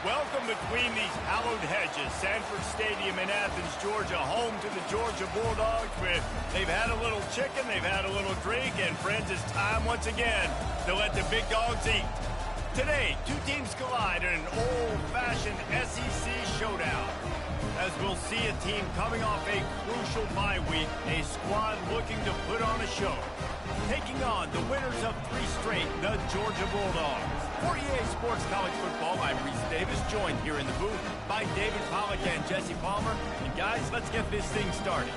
Welcome between these hallowed hedges. Sanford Stadium in Athens, Georgia, home to the Georgia Bulldogs. They've had a little chicken, they've had a little drink, and friends, it's time once again to let the big dogs eat. Today, two teams collide in an old-fashioned SEC showdown. As we'll see a team coming off a crucial bye week, a squad looking to put on a show. Taking on the winners of 3 straight, the Georgia Bulldogs. For EA Sports College Football, I'm Reese Davis, joined here in the booth by David Pollack and Jesse Palmer. And guys, let's get this thing started.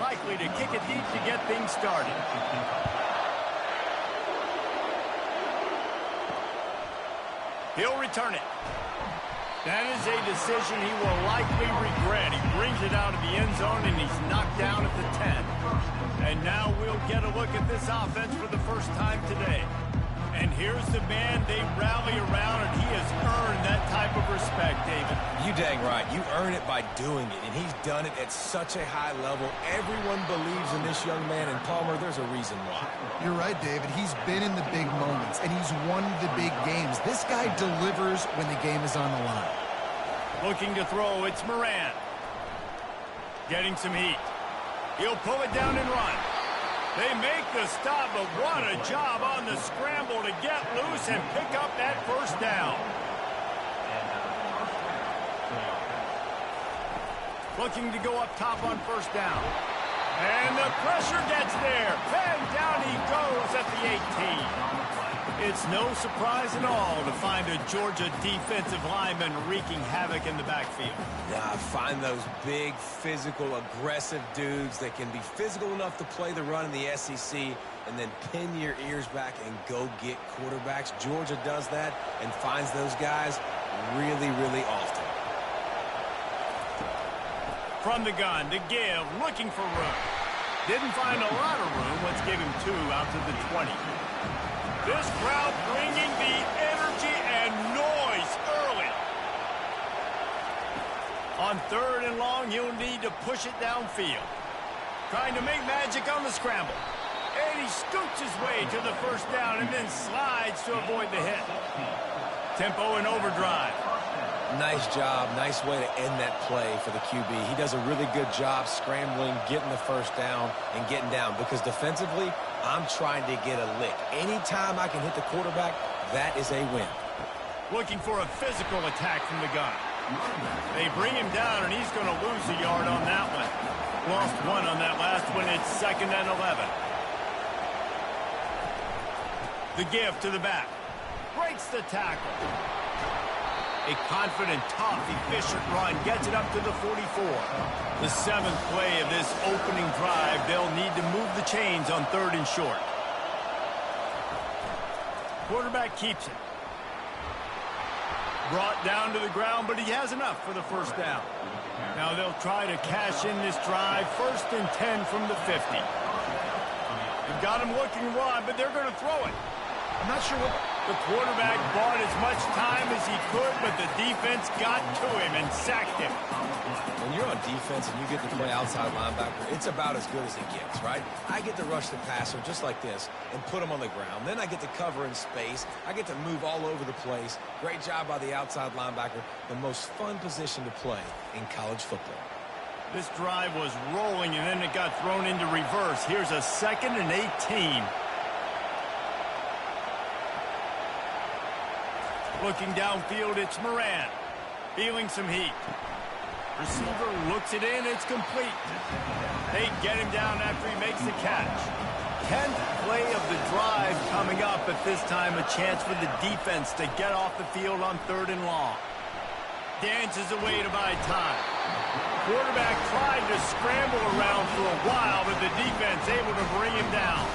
Likely to kick it deep to get things started. He'll return it. That is a decision he will likely regret. He brings it out of the end zone and he's knocked down at the 10. And now we'll get a look at this offense for the first time today. And here's the man they rally around, and he has earned that type of respect, David. You dang right. You earn it by doing it, and he's done it at such a high level. Everyone believes in this young man, and Palmer, there's a reason why. You're right, David. He's been in the big moments, and he's won the big games. This guy delivers when the game is on the line. Looking to throw, it's Moran. Getting some heat. He'll pull it down and run. They make the stop, but what a job on the scramble to get loose and pick up that first down. Looking to go up top on first down. And the pressure gets there. And down he goes at the 18. It's no surprise at all to find a Georgia defensive lineman wreaking havoc in the backfield. Yeah, find those big, physical, aggressive dudes that can be physical enough to play the run in the SEC and then pin your ears back and go get quarterbacks. Georgia does that and finds those guys really, really often. From the gun to give, looking for room. Didn't find a lot of room. Let's give him 2 out to the 20. This crowd bringing the energy and noise early. On 3rd and long, he'll need to push it downfield. Trying to make magic on the scramble. And he scoots his way to the first down and then slides to avoid the hit. Tempo and overdrive. Nice job. Nice way to end that play for the QB. He does a really good job scrambling, getting the first down, and getting down. Because defensively, I'm trying to get a lick. Anytime I can hit the quarterback, that is a win. Looking for a physical attack from the gun. They bring him down, and he's going to lose a yard on that one. Lost 1 on that last one. It's 2nd and 11. The give to the back. Breaks the tackle. A confident, tough, efficient run gets it up to the 44. The 7th play of this opening drive, they'll need to move the chains on 3rd and short. Quarterback keeps it. Brought down to the ground, but he has enough for the first down. Now they'll try to cash in this drive. 1st and 10 from the 50. They've got him looking wide, but they're going to throw it. I'm not sure what... The quarterback bought as much time as he could, but the defense got to him and sacked him. When you're on defense and you get to play outside linebacker, it's about as good as it gets, right? I get to rush the passer just like this and put him on the ground. Then I get to cover in space. I get to move all over the place. Great job by the outside linebacker. The most fun position to play in college football. This drive was rolling, and then it got thrown into reverse. Here's a 2nd and 18. Looking downfield, it's Moran. Feeling some heat. Receiver looks it in, it's complete. They get him down after he makes the catch. 10th play of the drive coming up, but this time a chance for the defense to get off the field on 3rd and long. Dances away to buy time. Quarterback tried to scramble around for a while, but the defense able to bring him down.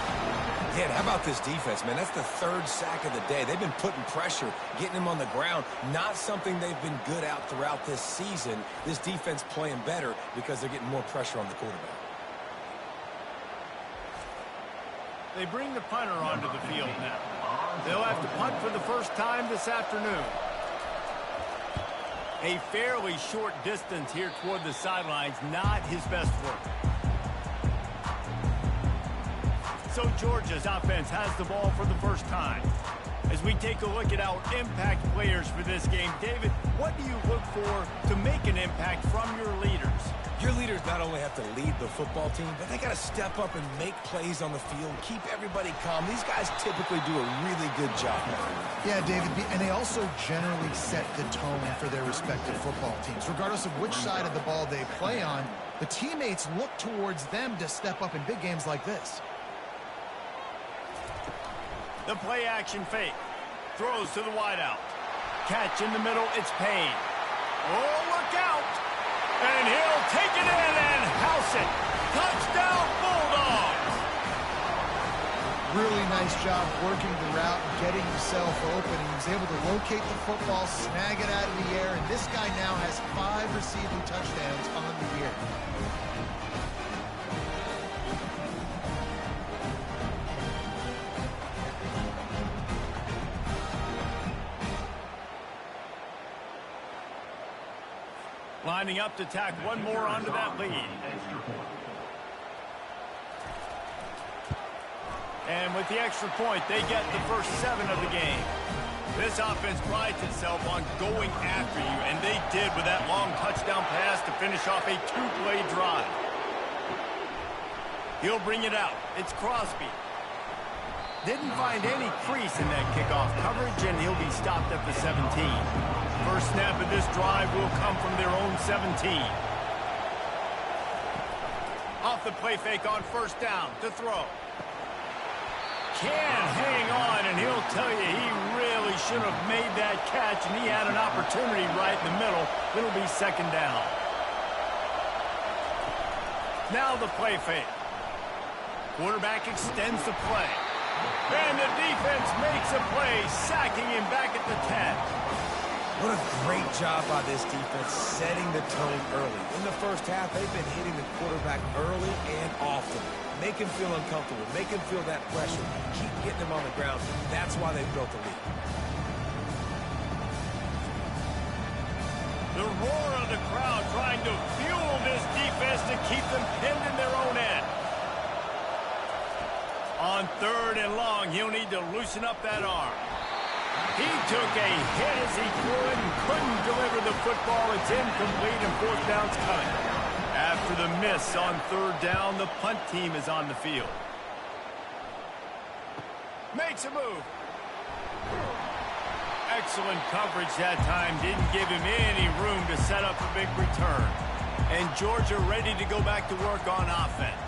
Yeah, and how about this defense, man? That's the third sack of the day. They've been putting pressure, getting him on the ground. Not something they've been good at throughout this season. This defense playing better because they're getting more pressure on the quarterback. They bring the punter onto the field now. They'll have to punt for the first time this afternoon. A fairly short distance here toward the sidelines, not his best work. So Georgia's offense has the ball for the first time. As we take a look at our impact players for this game, David, what do you look for to make an impact from your leaders? Your leaders not only have to lead the football team, but they got to step up and make plays on the field, keep everybody calm. These guys typically do a really good job. Yeah, David, and they also generally set the tone for their respective football teams. Regardless of which side of the ball they play on, the teammates look towards them to step up in big games like this. The play action fake. Throws to the wideout. Catch in the middle, it's Payne. Oh, look out! And he'll take it in and house it. Touchdown, Bulldogs! Really nice job working the route and getting himself open. He was able to locate the football, snag it out of the air, and this guy now has 5 receiving touchdowns on the year. Lining up to tack one more onto that lead. And with the extra point, they get the first 7 of the game. This offense prides itself on going after you, and they did with that long touchdown pass to finish off a 2-play drive. He'll bring it out. It's Crosby. Didn't find any crease in that kickoff coverage, and he'll be stopped at the 17. First snap of this drive will come from their own 17. Off the play fake on first down to throw. Can hang on, and he'll tell you he really should have made that catch, and he had an opportunity right in the middle. It'll be second down. Now the play fake. Quarterback extends the play. And the defense makes a play, sacking him back at the 10. What a great job by this defense setting the tone early. In the first half, they've been hitting the quarterback early and often. Make him feel uncomfortable. Make him feel that pressure. Keep getting him on the ground. That's why they built the lead. The roar of the crowd trying to fuel this defense to keep them pinned in their own end. On 3rd and long, he'll need to loosen up that arm. He took a hit as he threw it and couldn't deliver the football. It's incomplete and 4th down's coming. After the miss on 3rd down, the punt team is on the field. Makes a move. Excellent coverage that time. Didn't give him any room to set up a big return. And Georgia ready to go back to work on offense.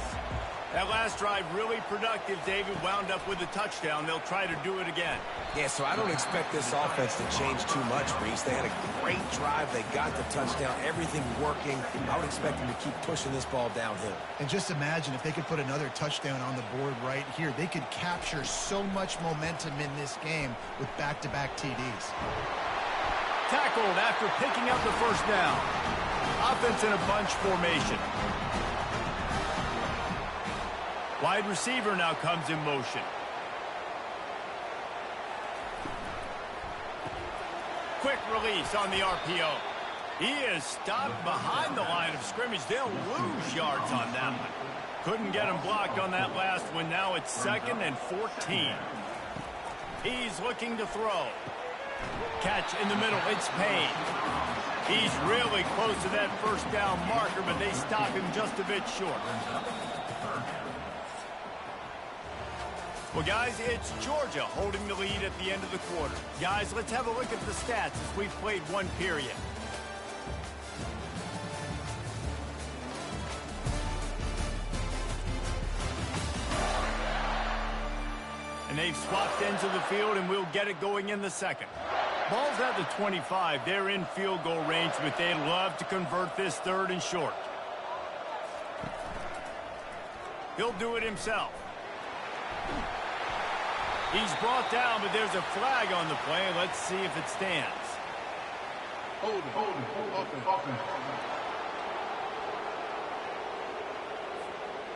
That last drive really productive, David. Wound up with a touchdown. They'll try to do it again. Yeah, so I don't expect this offense to change too much, Reese. They had a great drive. They got the touchdown. Everything working. I would expect them to keep pushing this ball downhill. And just imagine if they could put another touchdown on the board right here. They could capture so much momentum in this game with back-to-back TDs. Tackled after picking up the first down. Offense in a bunch formation. Wide receiver now comes in motion. Quick release on the RPO. He is stopped behind the line of scrimmage. They'll lose yards on that one. Couldn't get him blocked on that last one. Now it's 2nd and 14. He's looking to throw. Catch in the middle. It's Payne. He's really close to that first down marker, but they stop him just a bit short. Well, guys, it's Georgia holding the lead at the end of the quarter. Guys, let's have a look at the stats as we've played one period. And they've swapped ends of the field, and we'll get it going in the second. Ball's at the 25. They're in field goal range, but they'd love to convert this 3rd and short. He'll do it himself. He's brought down, but there's a flag on the play. Let's see if it stands. Hold it.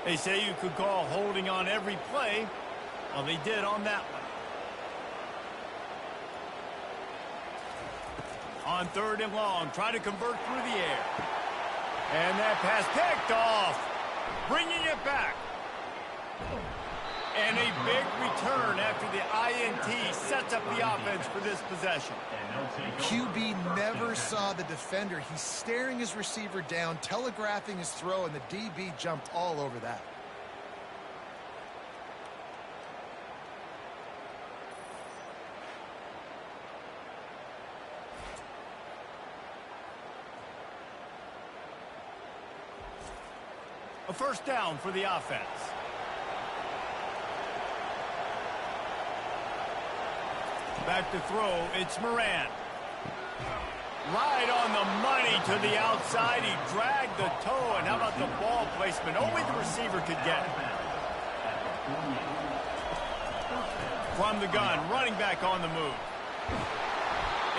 They say you could call holding on every play. Well, they did on that one. On 3rd and long, try to convert through the air. And that pass picked off. Bringing it back. And a big return after the INT sets up the offense for this possession. QB never saw the defender. He's staring his receiver down, telegraphing his throw, and the DB jumped all over that. A first down for the offense. Back to throw, it's Moran. Right on the money to the outside. He dragged the toe, and how about the ball placement? Only the receiver could get it. From the gun, running back on the move.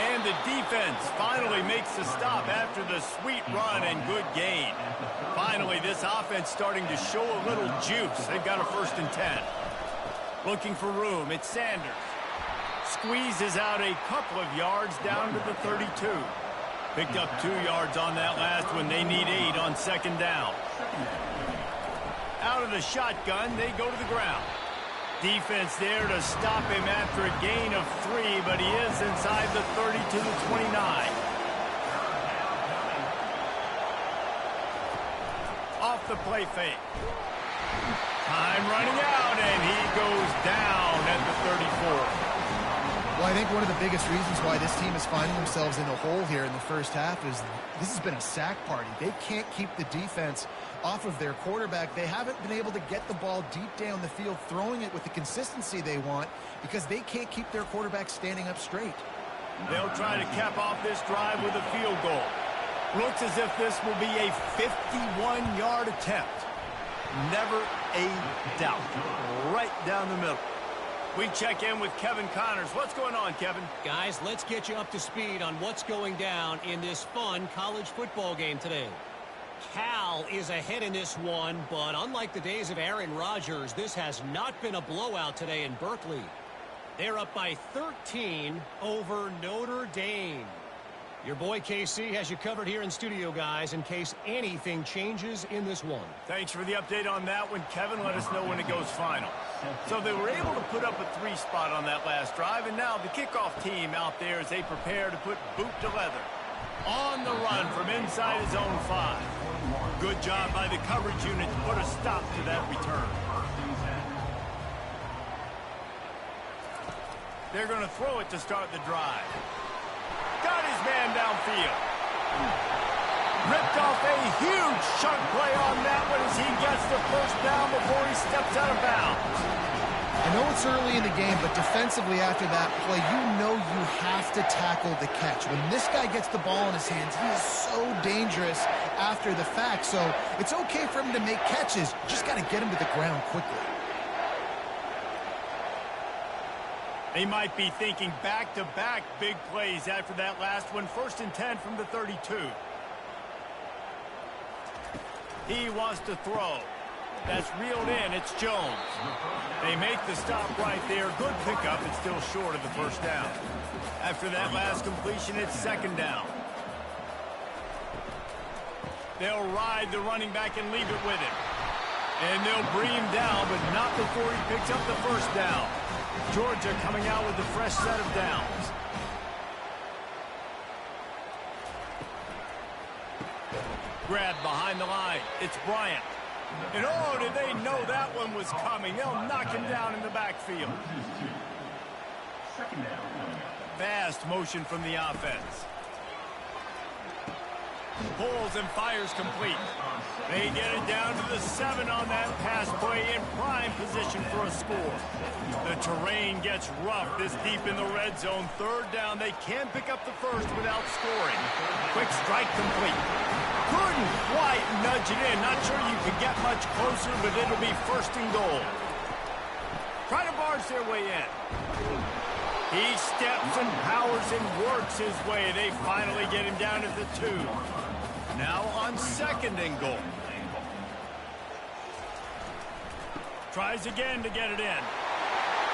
And the defense finally makes the stop after the sweet run and good gain. Finally, this offense starting to show a little juice. They've got a 1st and 10. Looking for room, it's Sanders. Squeezes out a couple of yards down to the 32. Picked up 2 yards on that last one. They need 8 on 2nd down. Out of the shotgun, they go to the ground. Defense there to stop him after a gain of 3, but he is inside the 30 to the 29. Off the play fake. Time running out, and he goes down at the 34. Well, I think one of the biggest reasons why this team is finding themselves in the hole here in the first half is this has been a sack party. They can't keep the defense off of their quarterback. They haven't been able to get the ball deep down the field, throwing it with the consistency they want because they can't keep their quarterback standing up straight. They'll try to cap off this drive with a field goal. Looks as if this will be a 51-yard attempt. Never a doubt. Right down the middle. We check in with Kevin Connors. What's going on, Kevin? Guys, let's get you up to speed on what's going down in this fun college football game today. Cal is ahead in this one, but unlike the days of Aaron Rodgers, this has not been a blowout today in Berkeley. They're up by 13 over Notre Dame. Your boy KC has you covered here in studio, guys, in case anything changes in this one. Thanks for the update on that one, Kevin. Let us know when it goes final. So they were able to put up a 3 spot on that last drive, and now the kickoff team out there as they prepare to put boot to leather. On the run from inside his own 5. Good job by the coverage unit to put a stop to that return. They're going to throw it to start the drive. Got his man downfield. Ripped off a huge chunk play on that one as he gets the first down before he steps out of bounds. I know it's early in the game, but defensively after that play, you know you have to tackle the catch. When this guy gets the ball in his hands, he is so dangerous after the fact. So it's okay for him to make catches. Just got to get him to the ground quickly. They might be thinking back-to-back big plays after that last one. 1st and 10 from the 32. He wants to throw. That's reeled in. It's Jones. They make the stop right there. Good pickup. It's still short of the first down. After that last completion, it's 2nd down. They'll ride the running back and leave it with him. And they'll bring him down, but not before he picks up the first down. Georgia coming out with a fresh set of downs. Grabbed behind the line. It's Bryant. And oh, did they know that one was coming. They'll knock him down in the backfield. Fast motion from the offense. Pulls and fires complete. They get it down to the 7 on that pass play in prime position for a score. The terrain gets rough this deep in the red zone. 3rd down. They can pick up the first without scoring. Quick strike complete. Couldn't quite nudge it in. Not sure you could get much closer, but it'll be 1st and goal. Try to bars their way in. He steps and powers and works his way. They finally get him down at the 2. Now on 2nd and goal. Tries again to get it in.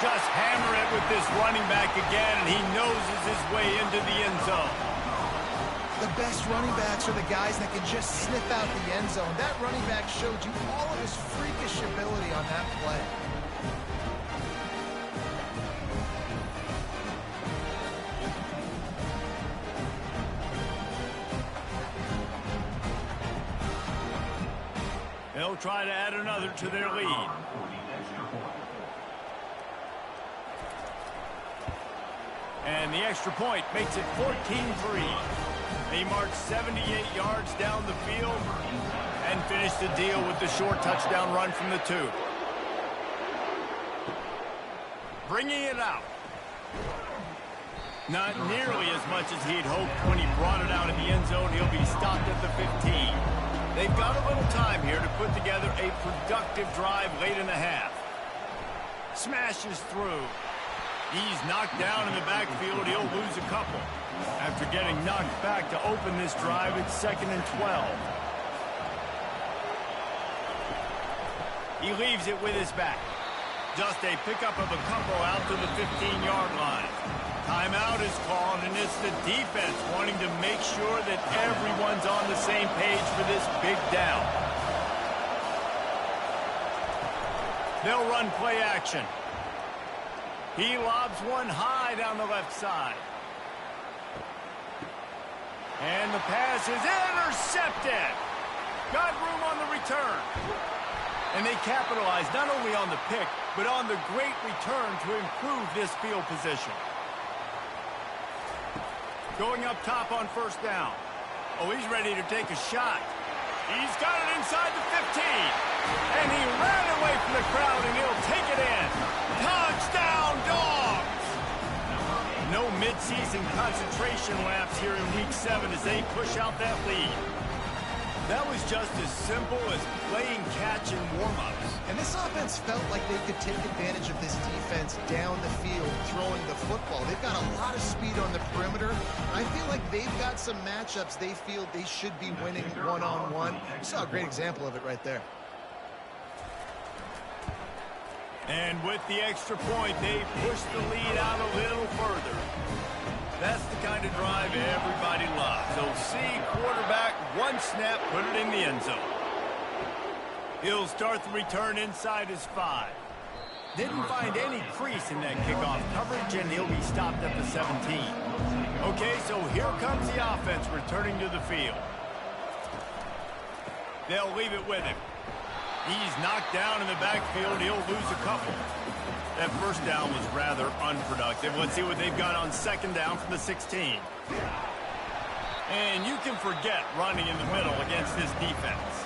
Just hammer it with this running back again, and he noses his way into the end zone. The best running backs are the guys that can just sniff out the end zone. That running back showed you all of his freakish ability on that play. They'll try to add another to their lead. And the extra point makes it 14-3. He marched 78 yards down the field and finished the deal with the short touchdown run from the 2. Bringing it out. Not nearly as much as he'd hoped when he brought it out in the end zone. He'll be stopped at the 15. They've got a little time here to put together a productive drive late in the half. Smashes through. He's knocked down in the backfield. He'll lose a couple. After getting knocked back to open this drive, it's 2nd and 12. He leaves it with his back. Just a pickup of a couple out to the 15-yard line. Timeout is called, and it's the defense wanting to make sure that everyone's on the same page for this big down. They'll run play action. He lobs one high down the left side. And the pass is intercepted. Got room on the return. And they capitalize not only on the pick, but on the great return to improve this field position. Going up top on 1st down. Oh, he's ready to take a shot. He's got it inside the 15. And he ran away from the crowd, and he'll take it in. Touchdown, Dogs! No midseason concentration laps here in Week 7 as they push out that lead. That was just as simple as playing catch and warm-ups. And this offense felt like they could take advantage of this defense down the field, throwing the football. They've got a lot of speed on the perimeter. I feel like they've got some matchups they feel they should be winning one-on-one. You saw a great example of it right there. And with the extra point, they push the lead out a little further. That's the kind of drive everybody loves. So see quarterback, one snap, put it in the end zone. He'll start the return inside his 5. Didn't find any crease in that kickoff coverage, and he'll be stopped at the 17. Okay, so here comes the offense returning to the field. They'll leave it with him. He's knocked down in the backfield. He'll lose a couple. That first down was rather unproductive. Let's see what they've got on 2nd down from the 16. And you can forget running in the middle against this defense.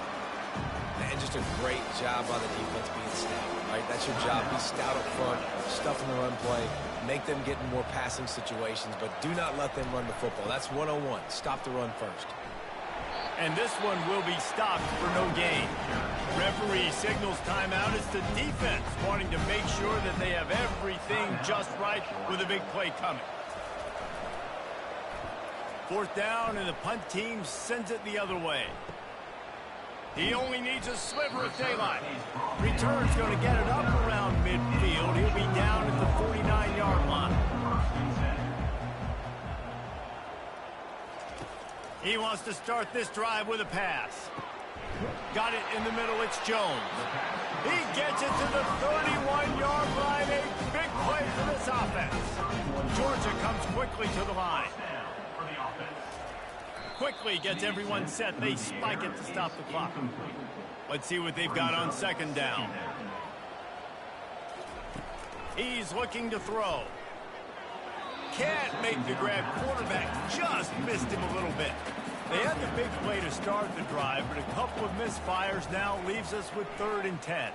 And just a great job by the defense being stout, right? That's your job. Be stout up front, stuff in the run play, make them get in more passing situations, but do not let them run the football. That's 101. Stop the run first. And this one will be stopped for no gain. Referee signals timeout. It's the defense wanting to make sure that they have everything just right with a big play coming. 4th down, and the punt team sends it the other way. He only needs a sliver of daylight. Return's going to get it up around midfield. He'll be down at the 49-yard line. He wants to start this drive with a pass. Got it in the middle. It's Jones. He gets it to the 31-yard line. A big play for this offense. Georgia comes quickly to the line. Quickly gets everyone set. They spike it to stop the clock. Let's see what they've got on 2nd down. He's looking to throw. Can't make the grab. Quarterback just missed him a little bit. They had the big play to start the drive, but a couple of misfires now leaves us with 3rd and 10.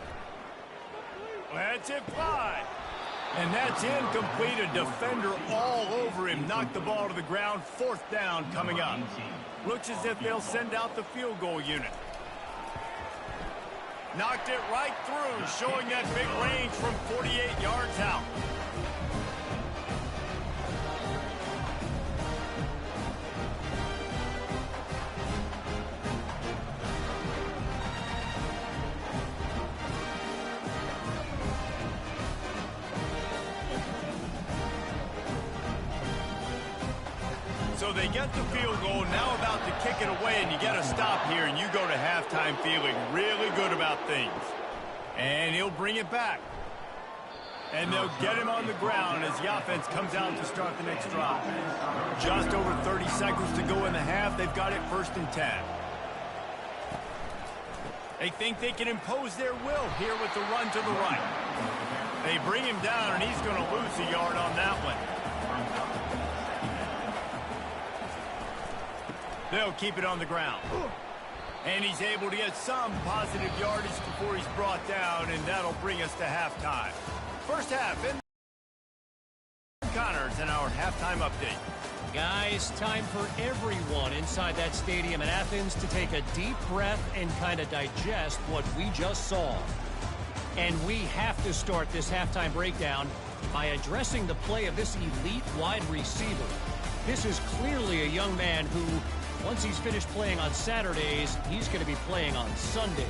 Let's it fly. And that's incomplete. A defender all over him. Knocked the ball to the ground. 4th down coming up. Looks as if they'll send out the field goal unit. Knocked it right through, showing that big range from 48 yards out. So they get the field goal, now about to kick it away, and you get a stop here, and you go to halftime feeling really good about things. And he'll bring it back. And they'll get him on the ground as the offense comes out to start the next drive. Just over 30 seconds to go in the half. They've got it 1st and 10. They think they can impose their will here with the run to the right. They bring him down, and he's going to lose a yard on that one. They'll keep it on the ground. And he's able to get some positive yardage before he's brought down, and that'll bring us to halftime. First half in Connors in our halftime update. Guys, time for everyone inside that stadium in Athens to take a deep breath and kind of digest what we just saw. And we have to start this halftime breakdown by addressing the play of this elite wide receiver. This is clearly a young man who, once he's finished playing on Saturdays, he's going to be playing on Sundays.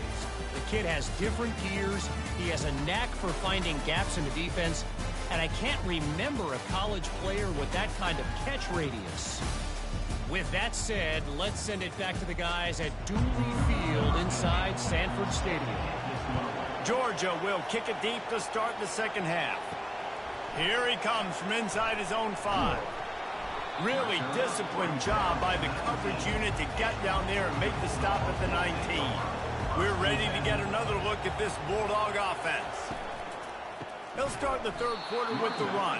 The kid has different gears. He has a knack for finding gaps in the defense. And I can't remember a college player with that kind of catch radius. With that said, let's send it back to the guys at Dooley Field inside Sanford Stadium. Georgia will kick it deep to start the second half. Here he comes from inside his own 5. Really disciplined job by the coverage unit to get down there and make the stop at the 19. We're ready to get another look at this Bulldog offense. He'll start the third quarter with the run.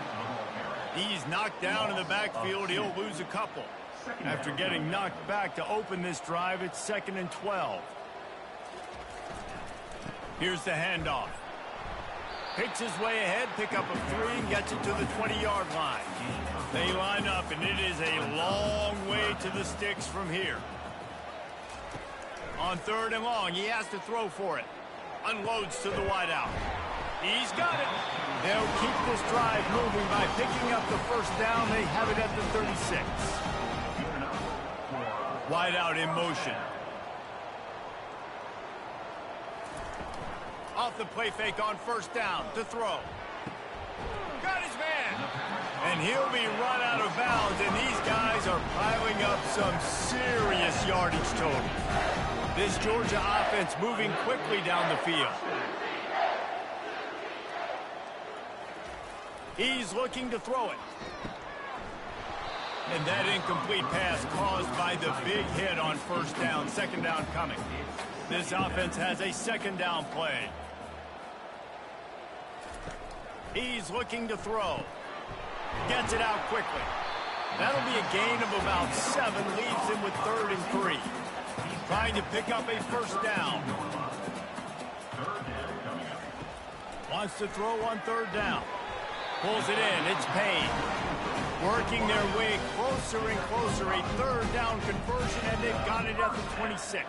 He's knocked down in the backfield. He'll lose a couple. After getting knocked back to open this drive, it's 2nd and 12. Here's the handoff. Picks his way ahead, pick up a 3, and gets it to the 20-yard line. They line up, and it is a long way to the sticks from here. On 3rd and long, he has to throw for it. Unloads to the wideout. He's got it. They'll keep this drive moving by picking up the first down. They have it at the 36. Wideout in motion. Off the play fake on 1st down to throw. Got his man. And he'll be run out of bounds, and these guys are piling up some serious yardage total. This Georgia offense moving quickly down the field. He's looking to throw it. And that incomplete pass caused by the big hit on 1st down. 2nd down coming. This offense has a 2nd down play. He's looking to throw. Gets it out quickly. That'll be a gain of about 7. Leaves him with 3rd and 3. Trying to pick up a 1st down. Wants to throw on 3rd down. Pulls it in. It's Payne. Working their way closer and closer. A 3rd down conversion, and they've got it at the 26.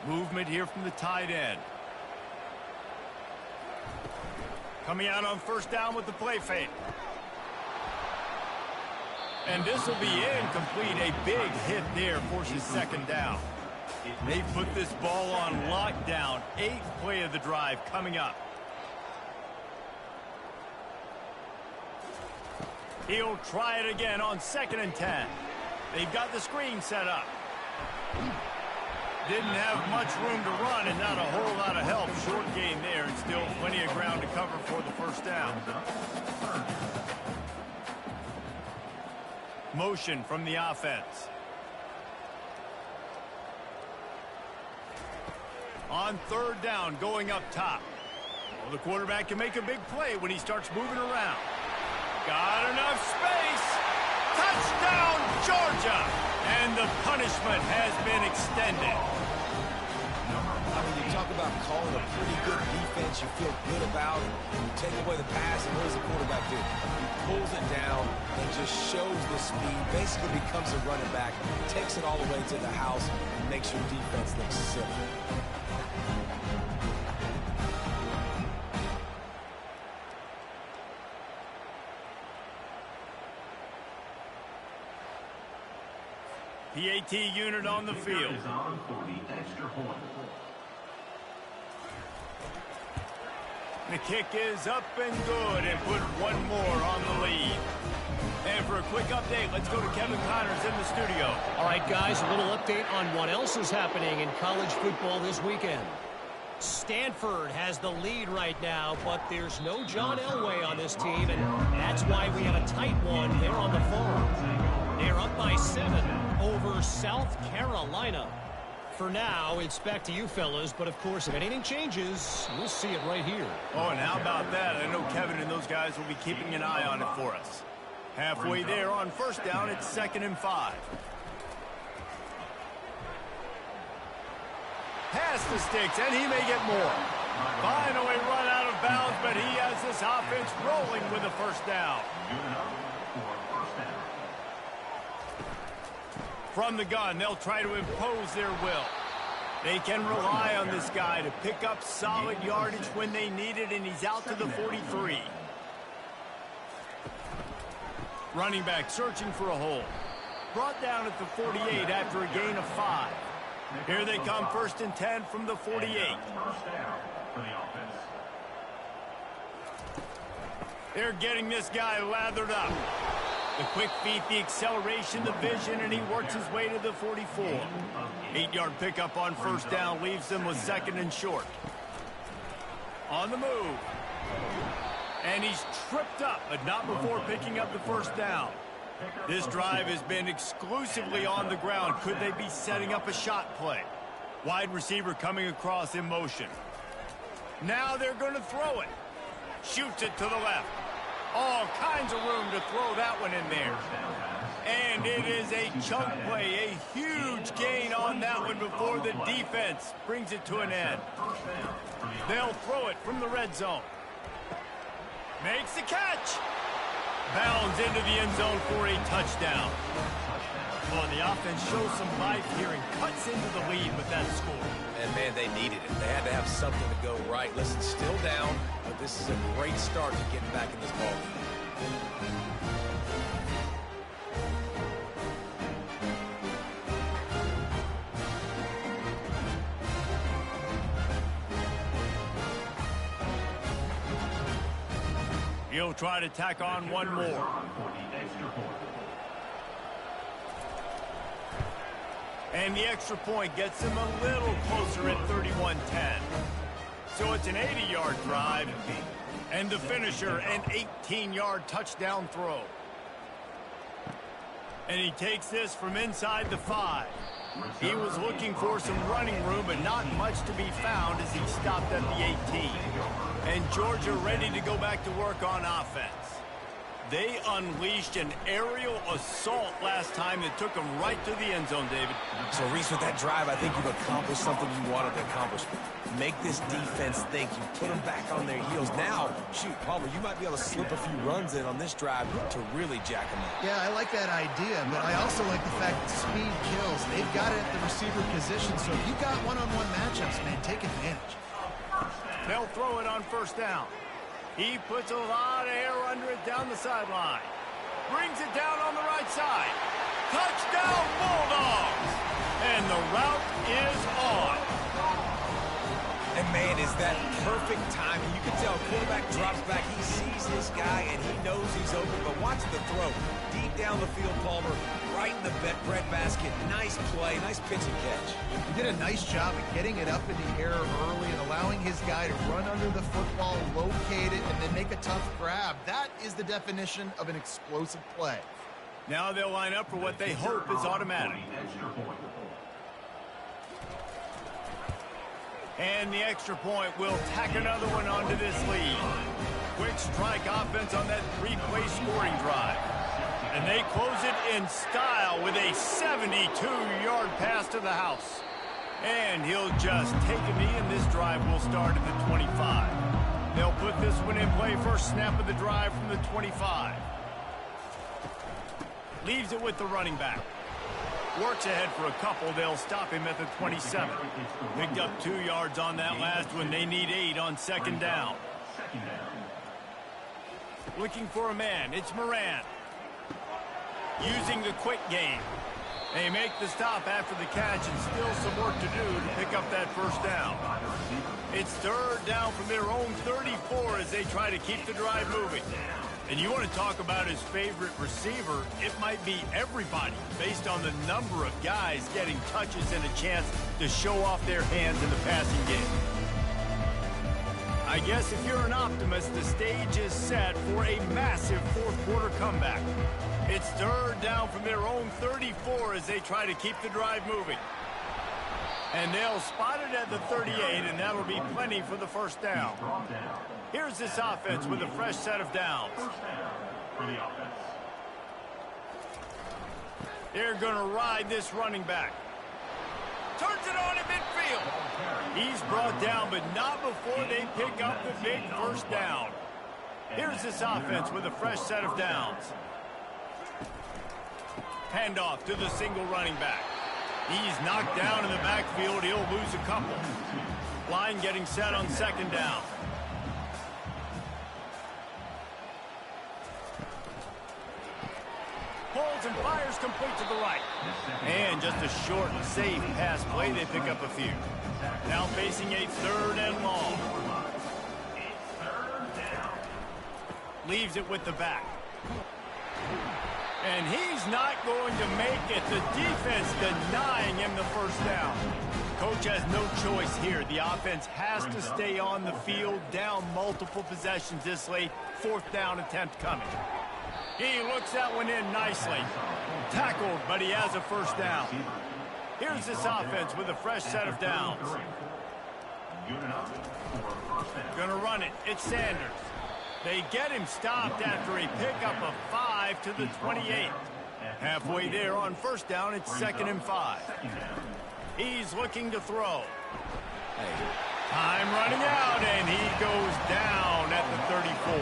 Movement here from the tight end. Coming out on 1st down with the play fake. And this will be incomplete. A big hit there forces 2nd down. They put this ball on lockdown. 8th play of the drive coming up. He'll try it again on 2nd and 10. They've got the screen set up. Didn't have much room to run and not a whole lot of help. Short gain there and still plenty of ground to cover for the 1st down. Motion from the offense. On 3rd down, going up top. Well, the quarterback can make a big play when he starts moving around. Got enough space. Touchdown, Georgia. And the punishment has been extended. When you talk about about calling a pretty good defense you feel good about. You take away the pass, and what does the quarterback do? He pulls it down and just shows the speed, basically becomes a running back, takes it all the way to the house, and makes your defense look silly. PAT unit on the field. The kick is up and good, and put one more on the lead. And for a quick update, let's go to Kevin Connors in the studio. All right, guys, a little update on what else is happening in college football this weekend. Stanford has the lead right now, but there's no John Elway on this team, and that's why we have a tight one there on the farm. They're up by 7 over South Carolina. For now, it's back to you fellas, but of course, if anything changes, we'll see it right here. Oh, and how about that? I know Kevin and those guys will be keeping an eye on it for us. Halfway there on first down, it's 2nd and 5. Pass the sticks, and he may get more. Finally run out of bounds, but he has this offense rolling with a first down. From the gun, they'll try to impose their will. They can rely on this guy to pick up solid yardage when they need it, and he's out to the 43. Running back searching for a hole. Brought down at the 48 after a gain of 5. Here they come, 1st and 10 from the 48. They're getting this guy lathered up. The quick feet, the acceleration, the vision, and he works his way to the 44. 8-yard pickup on first down leaves them with 2nd and short. On the move. And he's tripped up, but not before picking up the first down. This drive has been exclusively on the ground. Could they be setting up a shot play? Wide receiver coming across in motion. Now they're going to throw it. Shoots it to the left. All kinds of room to throw that one in there. And it is a chunk play, a huge gain on that one before the defense brings it to an end. They'll throw it from the red zone. Makes the catch. Bounds into the end zone for a touchdown. Oh, the offense shows some life here and cuts into the lead with that score. And, man, they needed it. They had to have something to go right. Listen, still down, but this is a great start to getting back in this ball game. He'll try to tack on one more. And the extra point gets him a little closer at 31-10. So it's an 80-yard drive. And the finisher, an 18-yard touchdown throw. And he takes this from inside the 5. He was looking for some running room, but not much to be found as he stopped at the 18. And Georgia ready to go back to work on offense. They unleashed an aerial assault last time that took them right to the end zone, David. So, Reese, with that drive, I think you've accomplished something you wanted to accomplish. Make this defense think. You put them back on their heels. Now, shoot, Palmer, you might be able to slip a few runs in on this drive to really jack them up. Yeah, I like that idea, but I also like the fact that speed kills. They've got it at the receiver position, so if you've got one-on-one matchups, man, take advantage. They'll throw it on first down. He puts a lot of air under it down the sideline. Brings it down on the right side. Touchdown, Bulldogs! And the route is on. And, man, is that perfect timing. You can tell quarterback drops back. He sees his guy, and he knows he's open. But watch the throw. Deep down the field, Palmer, right in the bread basket. Nice play, nice pitch and catch. He did a nice job of getting it up in the air early and allowing his guy to run under the football, locate it, and then make a tough grab. That is the definition of an explosive play. Now they'll line up for what they hope is automatic. And the extra point will tack another one onto this lead. Quick strike offense on that 3-play scoring drive. And they close it in style with a 72-yard pass to the house. And he'll just take a knee, and this drive will start at the 25. They'll put this one in play. First snap of the drive from the 25. Leaves it with the running back. Works ahead for a couple. They'll stop him at the 27. Picked up 2 yards on that last one. They need 8 on second down. Looking for a man. It's Moran. Using the quick game. They make the stop after the catch, and still some work to do to pick up that first down. It's third down from their own 34 as they try to keep the drive moving. And you want to talk about his favorite receiver, it might be everybody based on the number of guys getting touches and a chance to show off their hands in the passing game. I guess if you're an optimist, the stage is set for a massive fourth quarter comeback. It's third down from their own 34 as they try to keep the drive moving. And they'll spot it at the 38, and that'll be plenty for the first down. Here's this offense with a fresh set of downs. They're going to ride this running back. Turns it on in midfield. He's brought down, but not before they pick up the big first down. Here's this offense with a fresh set of downs. Handoff to the single running back. He's knocked down in the backfield. He'll lose a couple. Line getting set on second down. Pulls and fires complete to the right. And just a short and safe pass play. They pick up a few. Now facing a third and long. Leaves it with the back. And he's not going to make it. The defense denying him the first down. Coach has no choice here. The offense has to stay on the field, down multiple possessions this late. Fourth down attempt coming. He looks that one in nicely. Tackled, but he has a first down. Here's this offense with a fresh set of downs. Gonna run it. It's Sanders. They get him stopped after a pickup of 5 to the 28. Halfway there on first down, it's 2nd and 5. He's looking to throw. Time running out, and he goes down at the 34.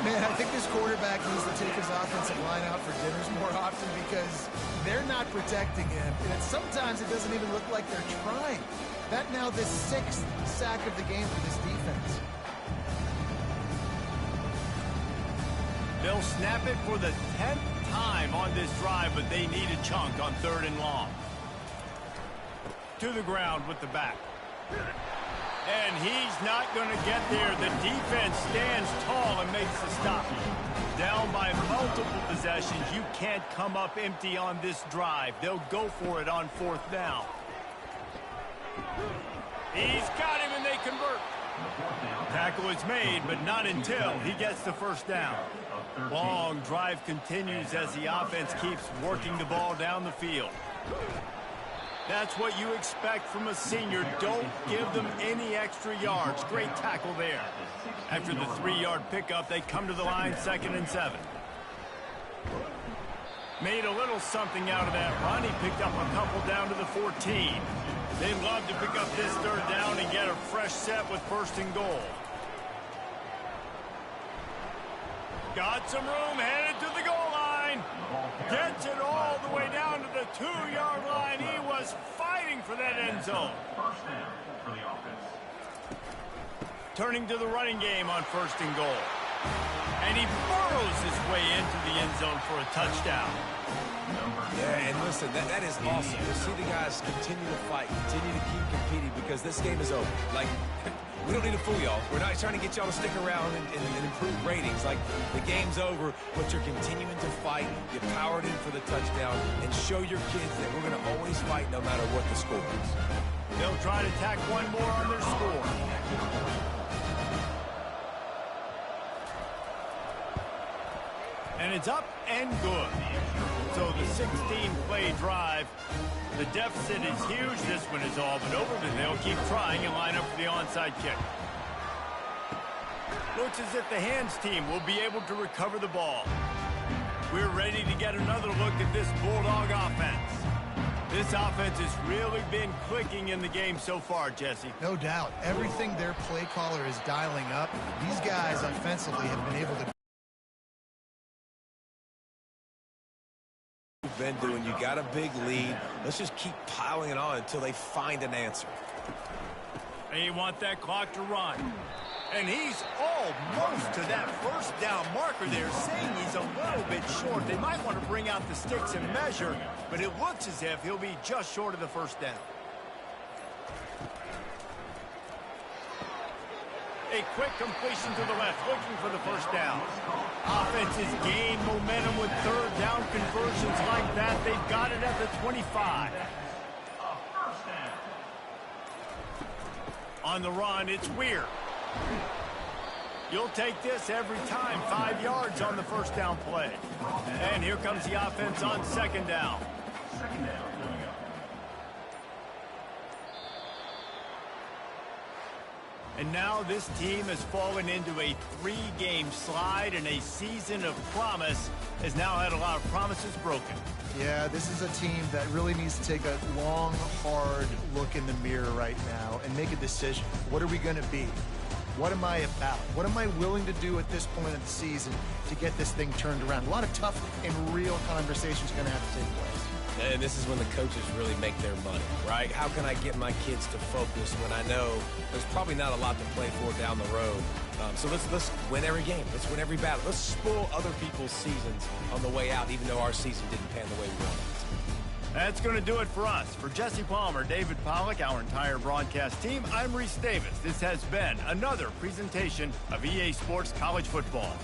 Man, I think this quarterback needs to take his offensive line out for dinners more often because they're not protecting him. And sometimes it doesn't even look like they're trying. That now the 6th sack of the game for this defense. They'll snap it for the 10th time on this drive, but they need a chunk on 3rd and long. To the ground with the back. And he's not going to get there. The defense stands tall and makes the stop. Down by multiple possessions. You can't come up empty on this drive. They'll go for it on 4th down. He's got him, and they convert. Tackle is made, but not until he gets the first down. Long drive continues as the offense keeps working the ball down the field. That's what you expect from a senior. Don't give them any extra yards. Great tackle there. After the 3-yard pickup, they come to the line 2nd and 7. Made a little something out of that run. He picked up a couple down to the 14. They'd love to pick up this 3rd down and get a fresh set with 1st and goal. Got some room, headed to the goal line. Gets it all the way down to the 2-yard line. He was fighting for that end zone. Turning to the running game on 1st and goal. And he burrows his way into the end zone for a touchdown. Yeah, and listen, that is awesome. To see the guys continue to fight, continue to keep competing because this game is over. Like, we don't need to fool y'all. We're not trying to get y'all to stick around and improve ratings. Like, the game's over, but you're continuing to fight. You powered in for the touchdown and show your kids that we're going to always fight no matter what the score is. They'll try to tack one more on their score. And it's up and good. So the 16-play drive, the deficit is huge. This one is all but over, but they'll keep trying and line up for the onside kick. Looks as if the hands team will be able to recover the ball. We're ready to get another look at this Bulldog offense. This offense has really been clicking in the game so far, Jesse. No doubt. Everything their play caller is dialing up, these guys offensively have been able to. Been doing. You got a big lead. Let's just keep piling it on until they find an answer. They want that clock to run. And he's almost to that first down marker there, saying he's a little bit short. They might want to bring out the sticks and measure, but it looks as if he'll be just short of the first down. A quick completion to the left, looking for the first down. Offenses gain momentum with third down conversions like that. They've got it at the 25. On the run, it's Weir. You'll take this every time. 5 yards on the first down play. And here comes the offense on second down. And now this team has fallen into a 3-game slide, and a season of promise has now had a lot of promises broken. Yeah, this is a team that really needs to take a long, hard look in the mirror right now and make a decision. What are we going to be? What am I about? What am I willing to do at this point of the season to get this thing turned around? A lot of tough and real conversations are going to have to take place. And this is when the coaches really make their money, right? How can I get my kids to focus when I know there's probably not a lot to play for down the road? So let's win every game. Let's win every battle. Let's spoil other people's seasons on the way out, even though our season didn't pan the way we wanted it to. That's going to do it for us. For Jesse Palmer, David Pollack, our entire broadcast team, I'm Reese Davis. This has been another presentation of EA Sports College Football.